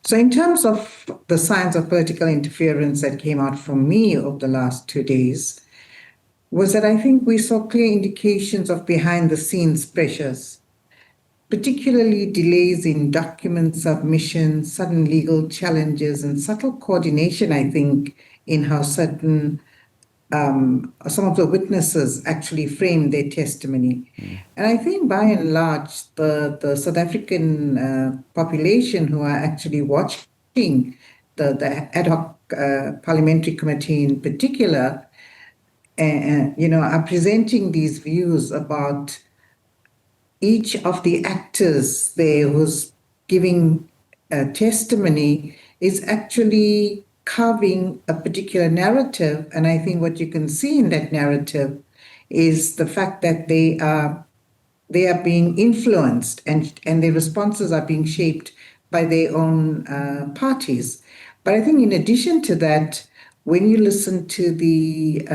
So in terms of the signs of political interference that came out from me over the last 2 days, was that I think we saw clear indications of behind-the-scenes pressures, particularly delays in document submission, sudden legal challenges, and subtle coordination, I think, in how some of the witnesses actually framed their testimony. And I think by and large, the South African population who are actually watching the ad hoc parliamentary committee in particular, are presenting these views about each of the actors there who's giving testimony is actually carving a particular narrative. And I think what you can see in that narrative is the fact that they are being influenced and their responses are being shaped by their own parties. But I think in addition to that, when you listen to the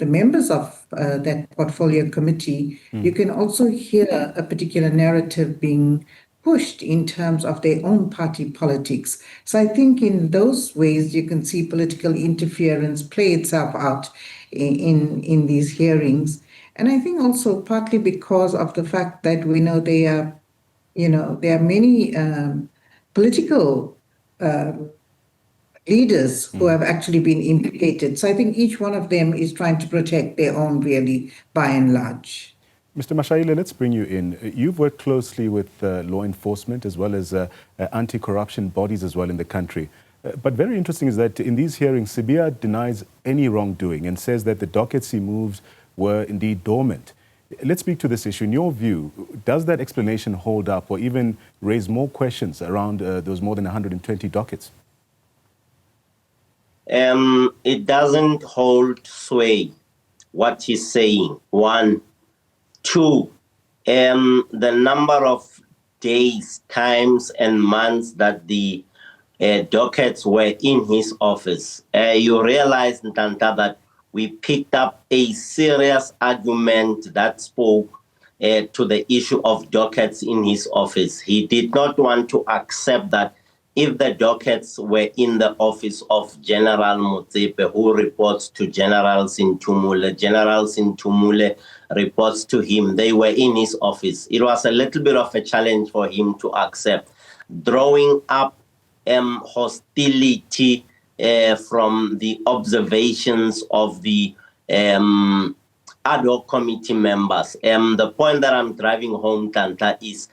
members of that portfolio committee, you can also hear a particular narrative being pushed in terms of their own party politics. So I think in those ways you can see political interference play itself out in these hearings. And I think also partly because of the fact that we know there are many political leaders who have actually been implicated. So I think each one of them is trying to protect their own, really, by and large. Mr. Mashayile, let's bring you in. You've worked closely with law enforcement as well as anti-corruption bodies as well in the country. But very interesting is that in these hearings, Sibiya denies any wrongdoing and says that the dockets he moved were indeed dormant. Let's speak to this issue. In your view, does that explanation hold up or even raise more questions around those more than 120 dockets? It doesn't hold sway, what he's saying. One. Two, the number of days, times, and months that the dockets were in his office. You realize, Nhlanhla, that we picked up a serious argument that spoke to the issue of dockets in his office. He did not want to accept that if the dockets were in the office of General Motsepe, who reports to General Sintumule reports to him, they were in his office. It was a little bit of a challenge for him to accept. Drawing up hostility from the observations of the ad hoc committee members. The point that I'm driving home, Nhlanhla, is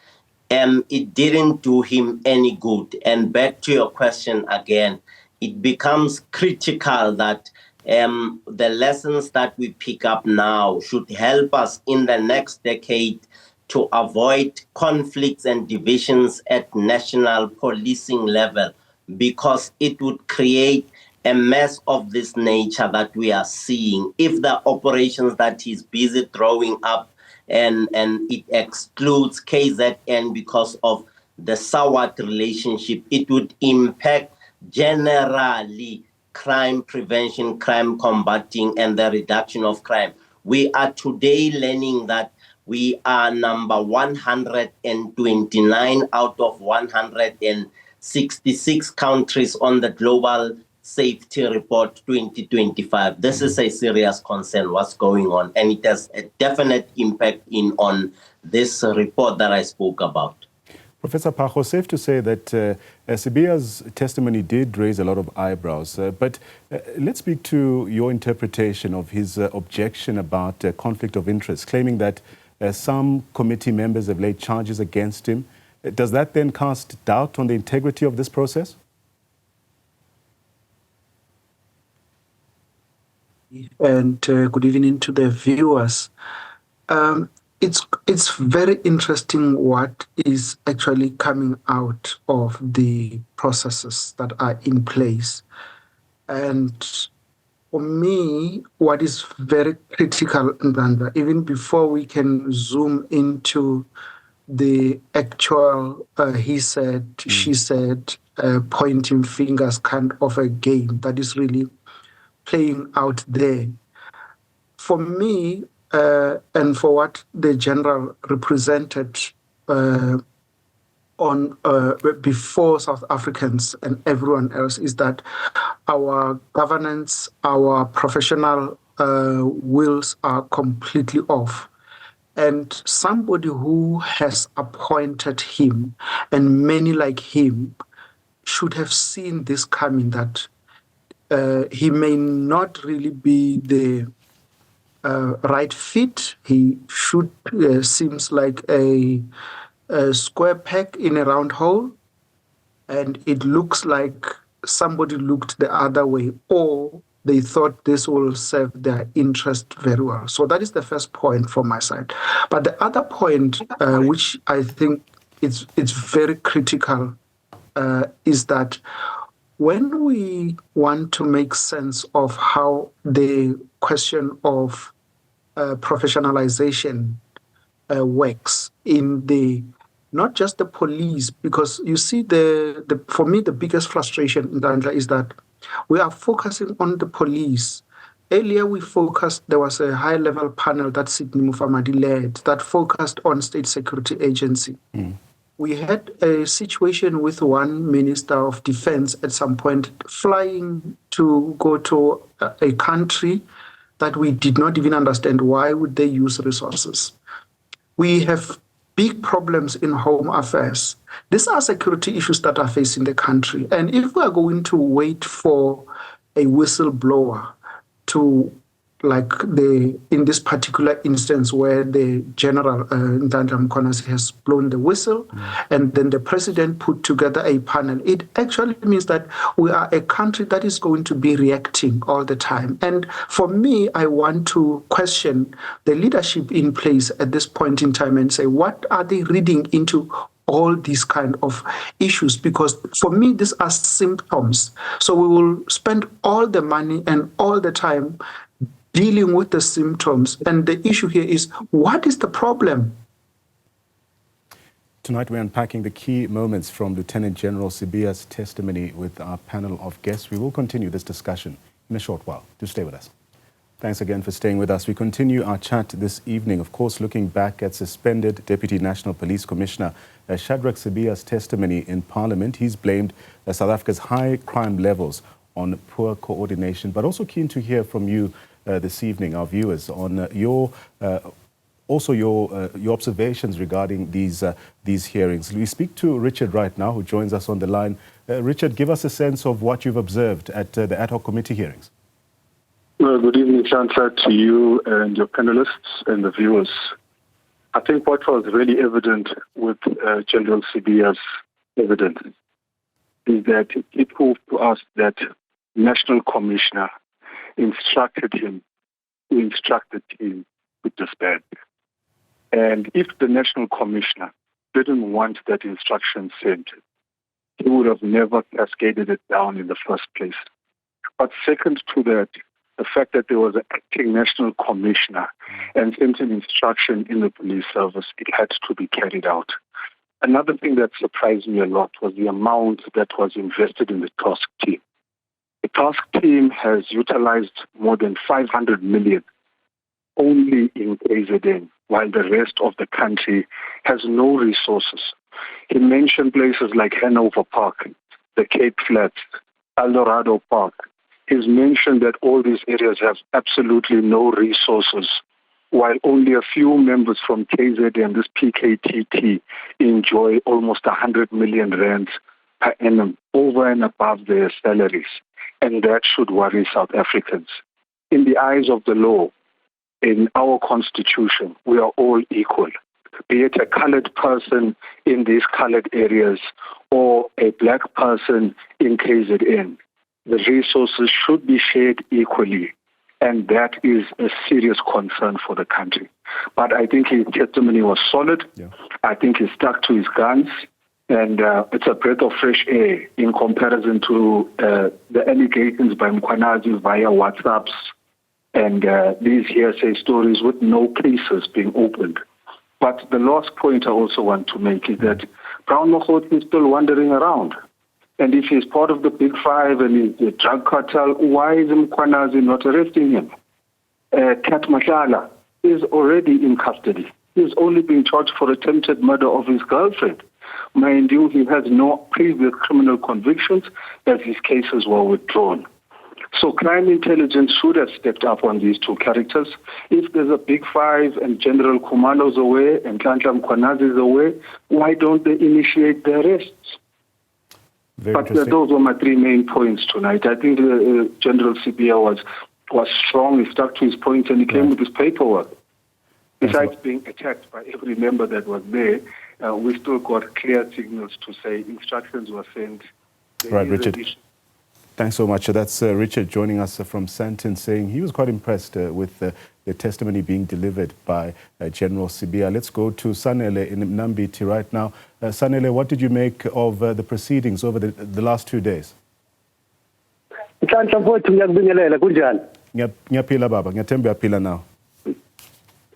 it didn't do him any good. And back to your question again, it becomes critical that the lessons that we pick up now should help us in the next decade to avoid conflicts and divisions at national policing level, because it would create a mess of this nature that we are seeing. If the operations that he's busy drawing up and it excludes KZN because of the SAWAT relationship, it would impact generally crime prevention, crime combating, and the reduction of crime. We are today learning that we are number 129 out of 166 countries on the Global Safety Report 2025. This is a serious concern, what's going on, and it has a definite impact on this report that I spoke about. Professor Pakgo, safe to say that Sibiya's testimony did raise a lot of eyebrows, but let's speak to your interpretation of his objection about conflict of interest, claiming that some committee members have laid charges against him. Does that then cast doubt on the integrity of this process? And good evening to the viewers. It's very interesting what is actually coming out of the processes that are in place. And for me, what is very critical, Nhlanhla, even before we can zoom into the actual he said, she said, pointing fingers kind of a game that is really playing out there. For me, and for what the general represented, on before South Africans and everyone else is that our governance, our professional wills are completely off. And somebody who has appointed him and many like him should have seen this coming, that he may not really be the right fit. He should seems like a square peg in a round hole, and it looks like somebody looked the other way, or they thought this will serve their interest very well. So that is the first point from my side. But the other point, which I think it's very critical, is that when we want to make sense of how the question of professionalization works in the not just the police, because you see for me the biggest frustration in Nhlanhla is that we are focusing on the police. Earlier there was a high level panel that Sydney Mufamadi led that focused on state security agency. We had a situation with one minister of defense at some point flying to go to a country that we did not even understand why would they use resources. We have big problems in home affairs. These are security issues that are facing the country. And if we are going to wait for a whistleblower to, in this particular instance where the General Nhlanhla Mkhwanazi has blown the whistle, and then the president put together a panel, it actually means that we are a country that is going to be reacting all the time. And for me, I want to question the leadership in place at this point in time and say, what are they reading into all these kind of issues? Because for me, these are symptoms. So we will spend all the money and all the time dealing with the symptoms. And the issue here is, what is the problem? Tonight we're unpacking the key moments from Lieutenant General Sibiya's testimony with our panel of guests. We will continue this discussion in a short while. Do stay with us. Thanks again for staying with us. We continue our chat this evening, of course, looking back at suspended Deputy National Police Commissioner Shadrack Sibiya's testimony in Parliament. He's blamed South Africa's high crime levels on poor coordination, but also keen to hear from you this evening, our viewers, on your observations regarding these hearings. We speak to Richard right now, who joins us on the line. Richard, give us a sense of what you've observed at the ad hoc committee hearings. Well, good evening, Nhlanhla, to you and your panelists and the viewers. I think what was really evident with General Sibiya's evidence is that it proved to us that National Commissioner instructed him to instruct the team to disband. And if the National Commissioner didn't want that instruction sent, he would have never cascaded it down in the first place. But second to that, the fact that there was an acting National Commissioner and sent an instruction in the police service, it had to be carried out. Another thing that surprised me a lot was the amount that was invested in the task team. The task team has utilized more than 500 million only in KZN, while the rest of the country has no resources. He mentioned places like Hanover Park, the Cape Flats, Eldorado Park. He's mentioned that all these areas have absolutely no resources, while only a few members from KZN, this PKTT, enjoy almost 100 million rands per annum over and above their salaries. And that should worry South Africans. In the eyes of the law, in our constitution, we are all equal. Be it a colored person in these colored areas or a black person in KZN, the resources should be shared equally. And that is a serious concern for the country. But I think his testimony was solid. Yeah. I think he stuck to his guns. And it's a breath of fresh air in comparison to the allegations by Mkhwanazi via WhatsApps and these hearsay stories with no cases being opened. But the last point I also want to make is that Brown Mokgotsi is still wandering around. And if he's part of the Big Five and he's a drug cartel, why is Mkhwanazi not arresting him? Kat Nhlanhla is already in custody. He's only being charged for attempted murder of his girlfriend. Mind you, he has no previous criminal convictions as his cases were withdrawn. So crime intelligence should have stepped up on these two characters. If there's a big five and General Khumalo's away and Nhlanhla Mkhwanazi is away, why don't they initiate the arrests? But those were my three main points tonight. I think General Sibiya was strong. He stuck to his point and he came with his paperwork. Besides being attacked by every member that was there, we still got clear signals to say instructions were sent. Right, Richard. Thanks so much. That's Richard joining us from Sandton, saying he was quite impressed with the testimony being delivered by General Sibiya. Let's go to Sanele in Mnambiti right now. Sanele, what did you make of the proceedings over the last 2 days? Ngiyaphila baba, ngiyathemba uyaphila now.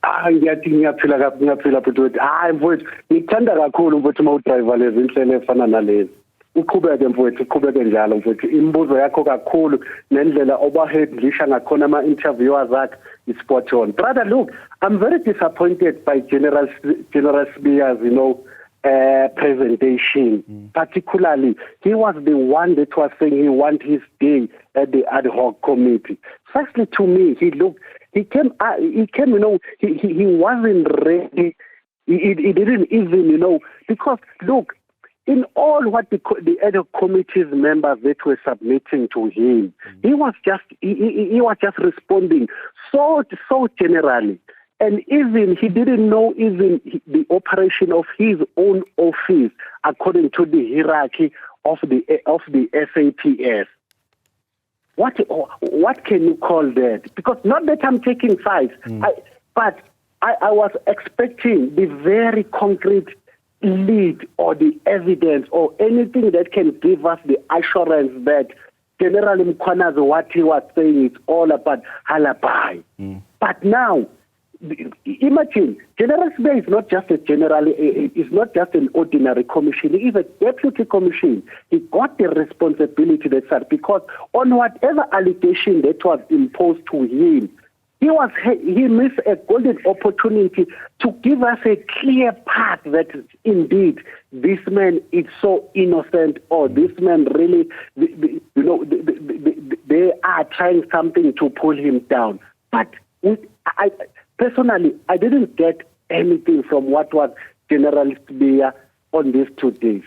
Ngiyathi ngiyaphila futhi. Hayi mfowethu, ngithanda kakhulu mfowethu uma udriver lezi inhlelo efana nalezi. Uqhubeke mfowethu, uqhubeke njalo mfowethu. Imibuzo yakho kakhulu nendlela obahandlisha ngakhona ama-interviewers akhe is spot on. Brother, look, I'm very disappointed by General Sibiya's, presentation. Particularly, he was the one that was saying he wanted his day at the ad hoc committee. Firstly, to me, he came, he wasn't ready. He didn't even, because look, in all what the ad hoc committee's members that were submitting to him, he was just responding so generally. And even he didn't know even the operation of his own office according to the hierarchy of the SAPS. What can you call that? Because not that I'm taking sides, but I was expecting the very concrete lead or the evidence or anything that can give us the assurance that General Mkhwanazi, what he was saying, is all about alibi. But now, imagine, General Sibiya is not just a general, is not just an ordinary commissioner, he is a deputy commissioner. He got the responsibility that because on whatever allegation that was imposed to him, he missed a golden opportunity to give us a clear path that indeed this man is so innocent, or this man really, they are trying something to pull him down. But personally, I didn't get anything from what was General Sibiya on these 2 days.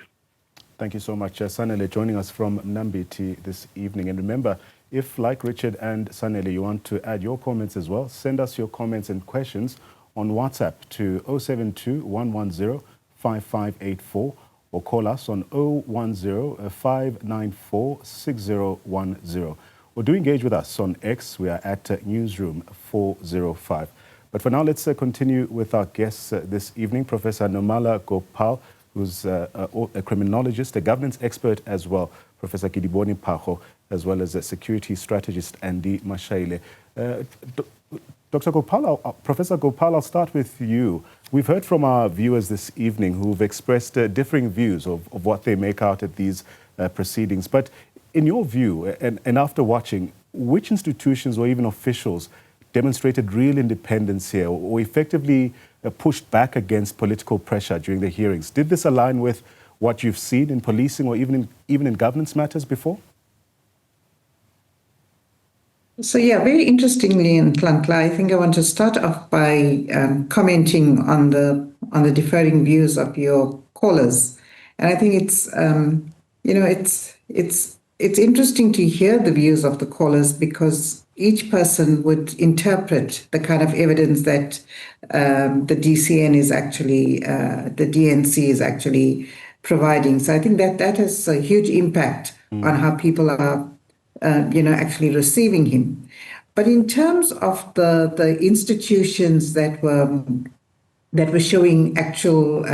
Thank you so much, Sanele, joining us from Mnambiti this evening. And remember, if, like Richard and Sanele, you want to add your comments as well, send us your comments and questions on WhatsApp to 072-110-5584 or call us on 010-594-6010. Or do engage with us on X. We are at Newzroom 405. But for now, let's continue with our guests this evening, Professor Nhlanhla Gopal, who's a criminologist, a governance expert as well, Professor Kidiboni Pakgo, as well as a security strategist, Andy Mashaile. Dr. Gopal, Professor Gopal, I'll start with you. We've heard from our viewers this evening who've expressed differing views of what they make out at these proceedings. But in your view, and after watching, which institutions or even officials demonstrated real independence here or effectively pushed back against political pressure during the hearings? Did this align with what you've seen in policing or even in governance matters before? So yeah, very interestingly, Nhlanhla, I think I want to start off by commenting on the differing views of your callers, and I think it's it's interesting to hear the views of the callers because each person would interpret the kind of evidence that the DCN is actually the DNC is actually providing. So I think that has a huge impact on how people are actually receiving him. But in terms of the institutions that were showing actual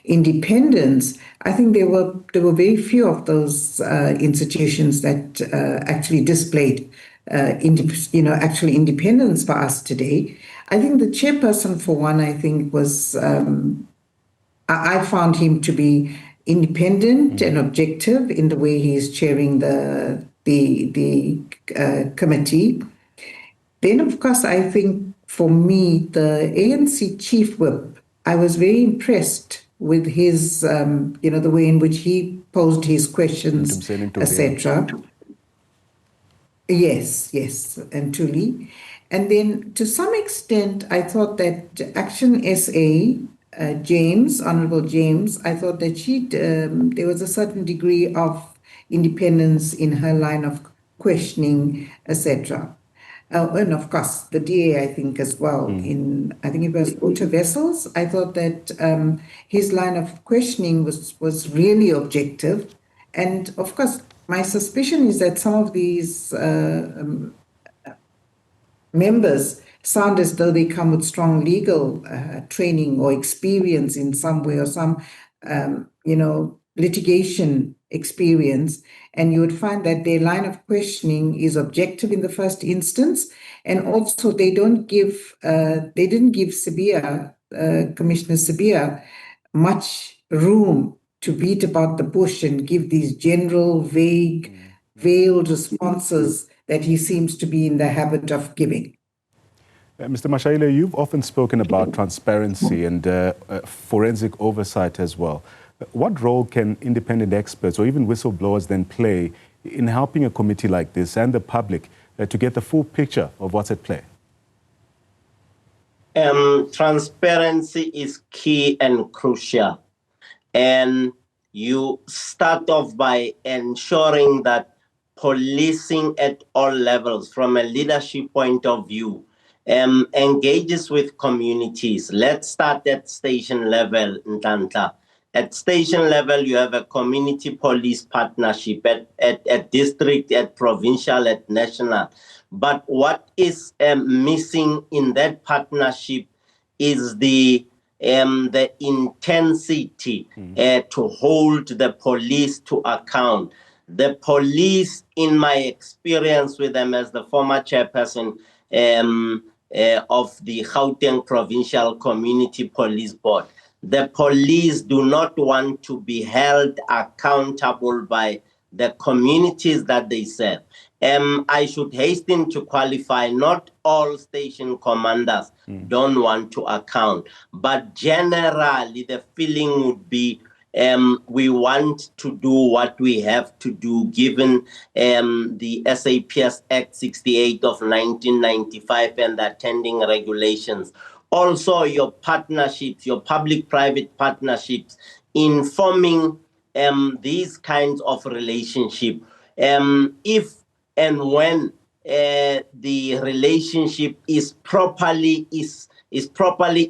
independence, I think there were very few of those institutions that actually displayed actual independence for us today. I think the chairperson, for one, I think was I found him to be independent and objective in the way he is chairing the committee. Then, of course, I think for me, the ANC chief whip, I was very impressed with his, the way in which he posed his questions, etc. Yes, and truly. And then to some extent, I thought that Action SA, Honorable James, I thought that there was a certain degree of independence in her line of questioning, etc. And of course, the DA, I think, as well, I think it was Uta Vessels. I thought that his line of questioning was really objective. And of course, my suspicion is that some of these members sound as though they come with strong legal training or experience in some way, or some, litigation experience. And you would find that their line of questioning is objective in the first instance. And also they didn't give Sibiya, Commissioner Sibiya, much room to beat about the bush and give these general, vague, veiled responses that he seems to be in the habit of giving. Mr. Mashayile, you've often spoken about transparency and forensic oversight as well. What role can independent experts or even whistleblowers then play in helping a committee like this and the public to get the full picture of what's at play? Transparency is key and crucial. And you start off by ensuring that policing at all levels, from a leadership point of view, engages with communities. Let's start at station level, Nhlanhla. At station level, you have a community police partnership at district, at provincial, at national. But what is missing in that partnership is the intensity to hold the police to account. The police, in my experience with them as the former chairperson of the Gauteng Provincial Community Police Board, the police do not want to be held accountable by the communities that they serve. I should hasten to qualify, not all station commanders don't want to account, but generally the feeling would be we want to do what we have to do given the SAPS Act 68 of 1995 and the attending regulations. Also, your partnerships, your public-private partnerships, in forming these kinds of relationship. If and when the relationship is properly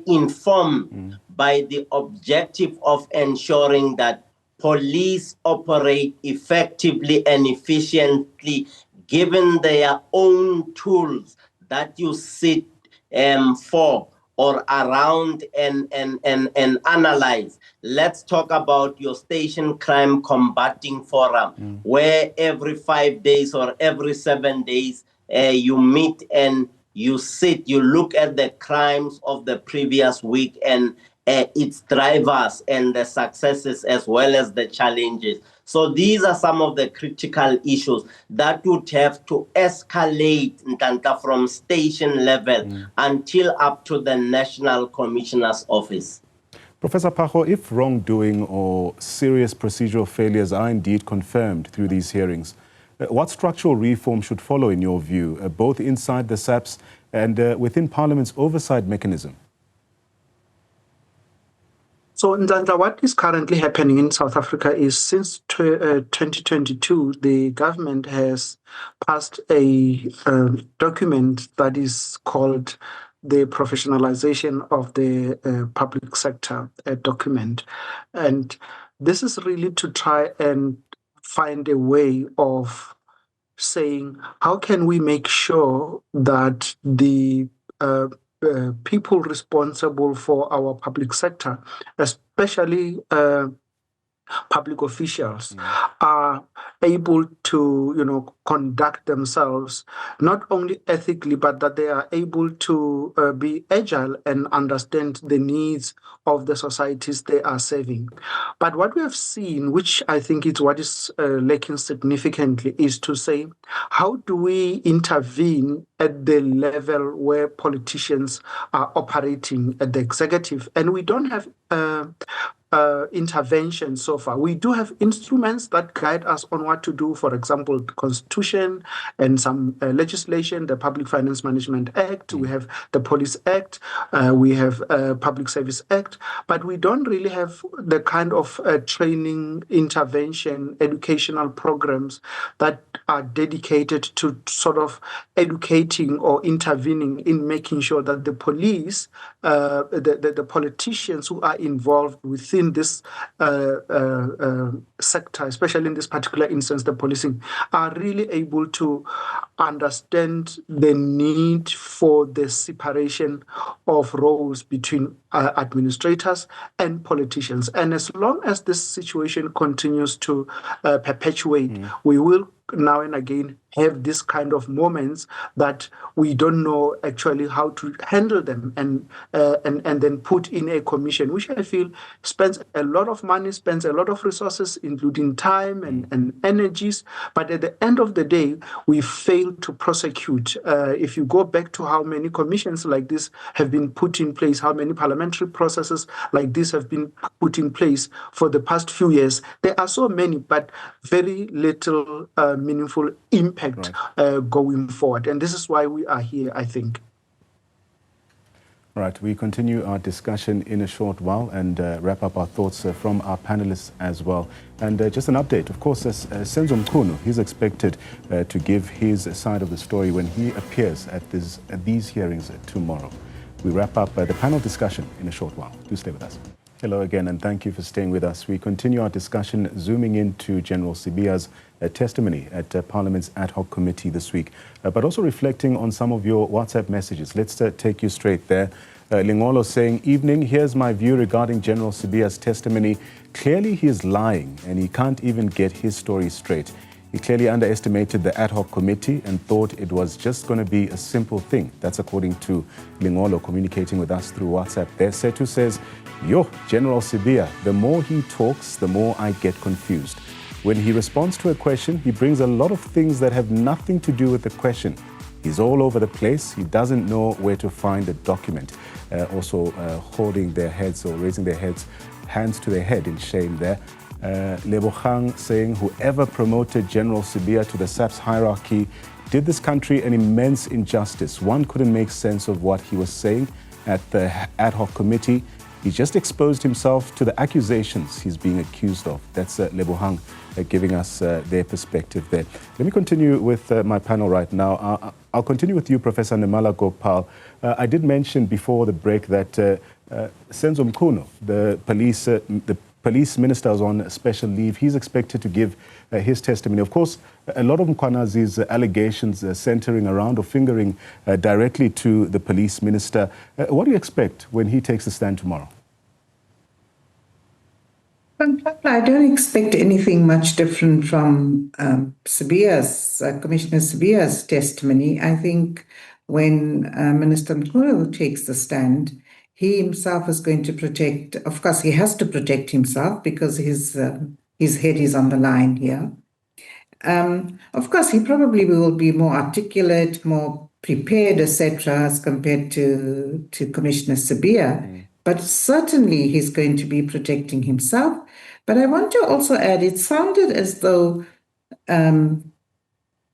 informed by the objective of ensuring that police operate effectively and efficiently, given their own tools that you sit for or around and analyze. Let's talk about your station crime combating forum, where every 5 days or every 7 days you meet and you sit, you look at the crimes of the previous week and its drivers and the successes as well as the challenges. So these are some of the critical issues that would have to escalate from station level until up to the National Commissioner's Office. Professor Pakgo, if wrongdoing or serious procedural failures are indeed confirmed through these hearings, what structural reform should follow in your view, both inside the SAPS and within Parliament's oversight mechanism? So, Nhlanhla, what is currently happening in South Africa is since 2022, the government has passed a document that is called the Professionalization of the Public Sector document. And this is really to try and find a way of saying, how can we make sure that the people responsible for our public sector, especially public officials, are able to, conduct themselves not only ethically, but that they are able to be agile and understand the needs of the societies they are serving. But what we have seen, which I think is what is lacking significantly, is to say, how do we intervene at the level where politicians are operating at the executive? And we don't have intervention so far. We do have instruments that guide us on what to do. For example, the Constitution and some legislation, the Public Finance Management Act, we have the Police Act, we have Public Service Act, but we don't really have the kind of training, intervention, educational programs that are dedicated to sort of educating or intervening in making sure that the police, the politicians who are involved within this sector, especially in this particular instance, the policing, are really able to understand the need for the separation of roles between administrators and politicians. And as long as this situation continues to perpetuate, we will now and again have this kind of moments that we don't know actually how to handle them, and then put in a commission, which I feel spends a lot of money, spends a lot of resources, including time and energies. But at the end of the day, we fail to prosecute. If you go back to how many commissions like this have been put in place, how many parliamentary processes like this have been put in place for the past few years, there are so many, but very little meaningful impact going forward. And this is why we are here, I think. Right, we continue our discussion in a short while and wrap up our thoughts from our panelists as well. And just an update, of course, Senzo Mkhunu, he's expected to give his side of the story when he appears at these hearings tomorrow. We wrap up the panel discussion in a short while. Do stay with us. Hello again, and thank you for staying with us. We continue our discussion zooming into General Sibiya's testimony at Parliament's ad hoc committee this week, but also reflecting on some of your WhatsApp messages. Let's take you straight there. Lingolo saying, "Evening, here's my view regarding General Sibiya's testimony. Clearly he is lying and he can't even get his story straight. He clearly underestimated the ad hoc committee and thought it was just going to be a simple thing." That's according to Lingolo communicating with us through WhatsApp there. Setu says, "Yo, General Sibiya, the more he talks, the more I get confused. When he responds to a question, he brings a lot of things that have nothing to do with the question. He's all over the place. He doesn't know where to find the document." Also holding their heads or raising their heads, hands to their head in shame there. Lebogang saying, "Whoever promoted General Sibiya to the SAPS hierarchy did this country an immense injustice. One couldn't make sense of what he was saying at the ad hoc committee. He just exposed himself to the accusations he's being accused of." That's Lebogang giving us their perspective there. Let me continue with my panel right now. I'll continue with you, Professor Nhlanhla Gopal. I did mention before the break that Senzo Mkhunu, the police minister, is on special leave. He's expected to give his testimony. Of course, a lot of Mkhwanazi's allegations centering around or fingering directly to the police minister. What do you expect when he takes the stand tomorrow? I don't expect anything much different from Sibiya's, Commissioner Sibiya's testimony. I think when Minister Mkhwanazi takes the stand, he himself is going to protect, of course, he has to protect himself because his head is on the line here. Of course, he probably will be more articulate, more prepared, etc., as compared to Commissioner Sibiya. But certainly he's going to be protecting himself. But I want to also add, it sounded as though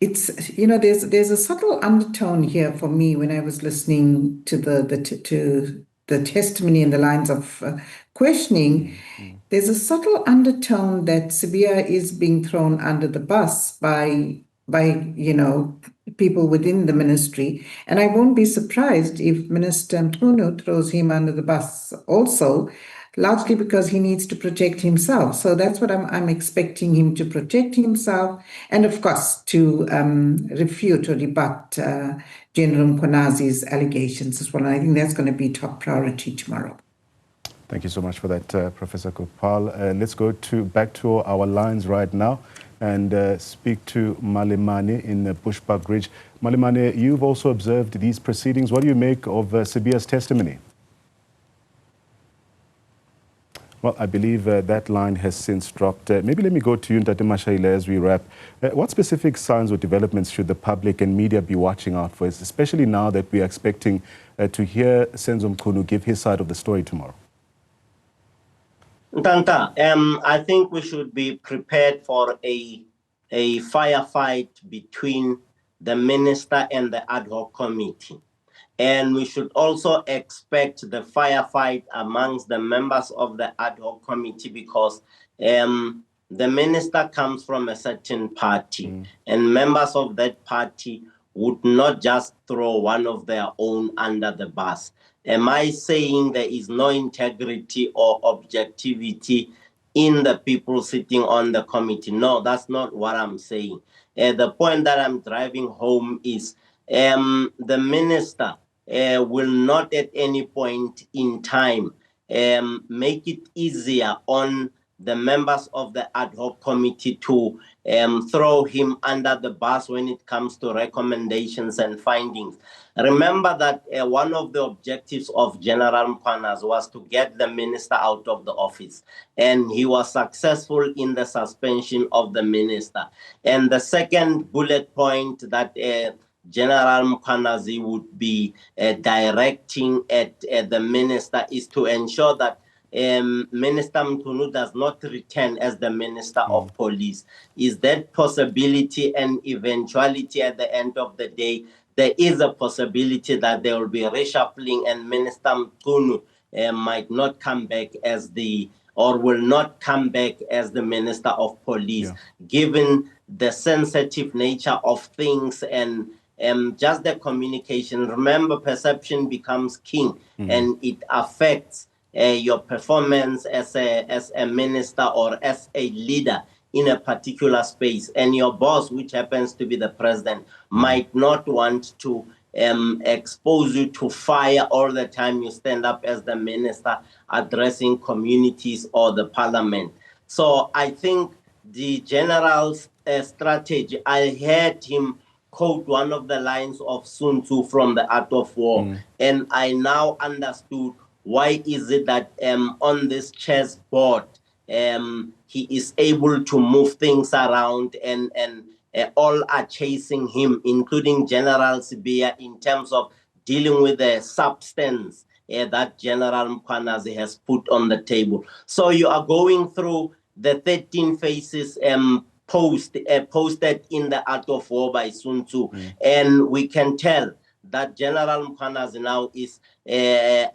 it's, there's a subtle undertone here for me when I was listening to the testimony and the lines of questioning. There's a subtle undertone that Sibiya is being thrown under the bus by people within the ministry. And I won't be surprised if Minister Mkhunu throws him under the bus also, largely because he needs to protect himself. So that's what I'm expecting him to protect himself, and of course to refute or rebut General Mkhwanazi's allegations as well. And I think that's going to be top priority tomorrow. Thank you so much for that, Professor Gopal. Let's go back to our lines right now and speak to Malemane in Bushbuck Ridge. Malemane, you've also observed these proceedings. What do you make of Sibiya's testimony? Well, I believe that line has since dropped. Maybe let me go to you, Ntate Mashaile, as we wrap. What specific signs or developments should the public and media be watching out for, especially now that we are expecting to hear Senzo Mkhunu give his side of the story tomorrow? Ntanta, I think we should be prepared for a firefight between the minister and the ad hoc committee. And we should also expect the firefight amongst the members of the ad hoc committee because the minister comes from a certain party and members of that party would not just throw one of their own under the bus. Am I saying there is no integrity or objectivity in the people sitting on the committee? No, that's not what I'm saying. The point that I'm driving home is the minister will not at any point in time make it easier on the members of the ad hoc committee to throw him under the bus when it comes to recommendations and findings. Remember that one of the objectives of General Mkhwanazi was to get the minister out of the office, and he was successful in the suspension of the minister. And the second bullet point that General Mkhwanazi would be directing at the minister is to ensure that Minister Mkhunu does not return as the Minister of Police. Is that possibility and eventuality at the end of the day? There is a possibility that there will be reshuffling and Minister Mkhunu might not come back as or will not come back as the Minister of Police, given the sensitive nature of things and just the communication. Remember, perception becomes king and it affects your performance as a minister or as a leader in a particular space. And your boss, which happens to be the president, might not want to expose you to fire all the time you stand up as the minister addressing communities or the parliament. So I think the general's strategy, I heard him quote one of the lines of Sun Tzu from The Art of War, and I now understood why is it that on this chessboard he is able to move things around and all are chasing him, including General Sibiya, in terms of dealing with the substance that General Mkhwanazi has put on the table. So you are going through the 13 phases posted in The Art of War by Sun Tzu, and we can tell that General Mkhwanazi now is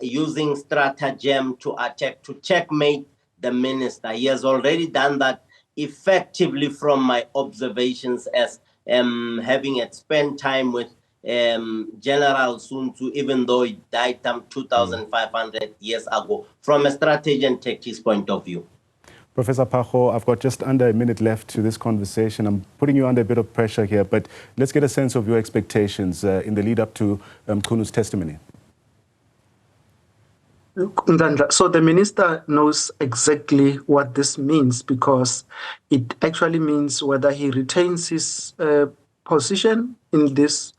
using stratagem to attack, to checkmate the minister. He has already done that effectively from my observations as having spent time with General Sun Tzu, even though he died 2,500 years ago, from a strategy and tactics point of view. Professor Phakgo, I've got just under a minute left to this conversation. I'm putting you under a bit of pressure here, but let's get a sense of your expectations in the lead up to Mkhunu's testimony. So the minister knows exactly what this means, because it actually means whether he retains his position in this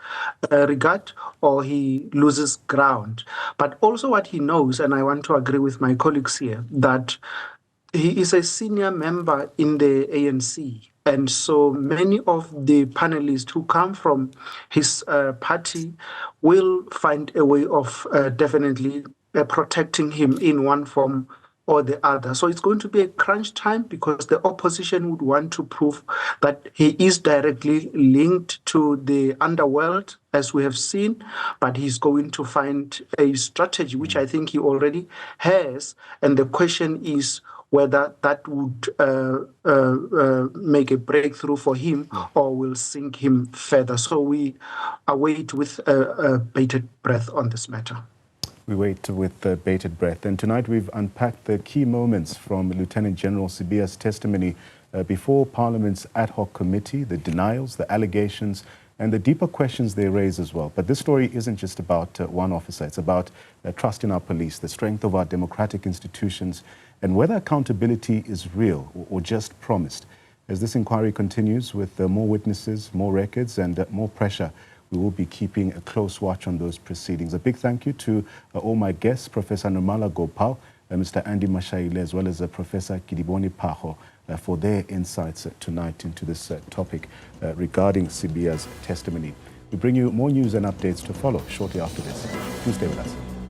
regard or he loses ground. But also what he knows, and I want to agree with my colleagues here, that he is a senior member in the ANC. And so many of the panelists who come from his party will find a way of definitely protecting him in one form or the other. So it's going to be a crunch time, because the opposition would want to prove that he is directly linked to the underworld, as we have seen, but he's going to find a strategy, which I think he already has. And the question is whether that would make a breakthrough for him or will sink him further. So we await with bated breath on this matter. We wait with bated breath. And tonight we've unpacked the key moments from Lieutenant General Sibiya's testimony before Parliament's ad hoc committee, the denials, the allegations, and the deeper questions they raise as well. But this story isn't just about one officer. It's about trust in our police, the strength of our democratic institutions, and whether accountability is real or just promised. As this inquiry continues with more witnesses, more records, and more pressure, we will be keeping a close watch on those proceedings. A big thank you to all my guests, Professor Nhlanhla Gopal, Mr. Andy Mashaile, as well as Professor Kidiboni Phakgo, for their insights tonight into this topic regarding Sibiya's testimony. We bring you more news and updates to follow shortly after this. Please stay with us.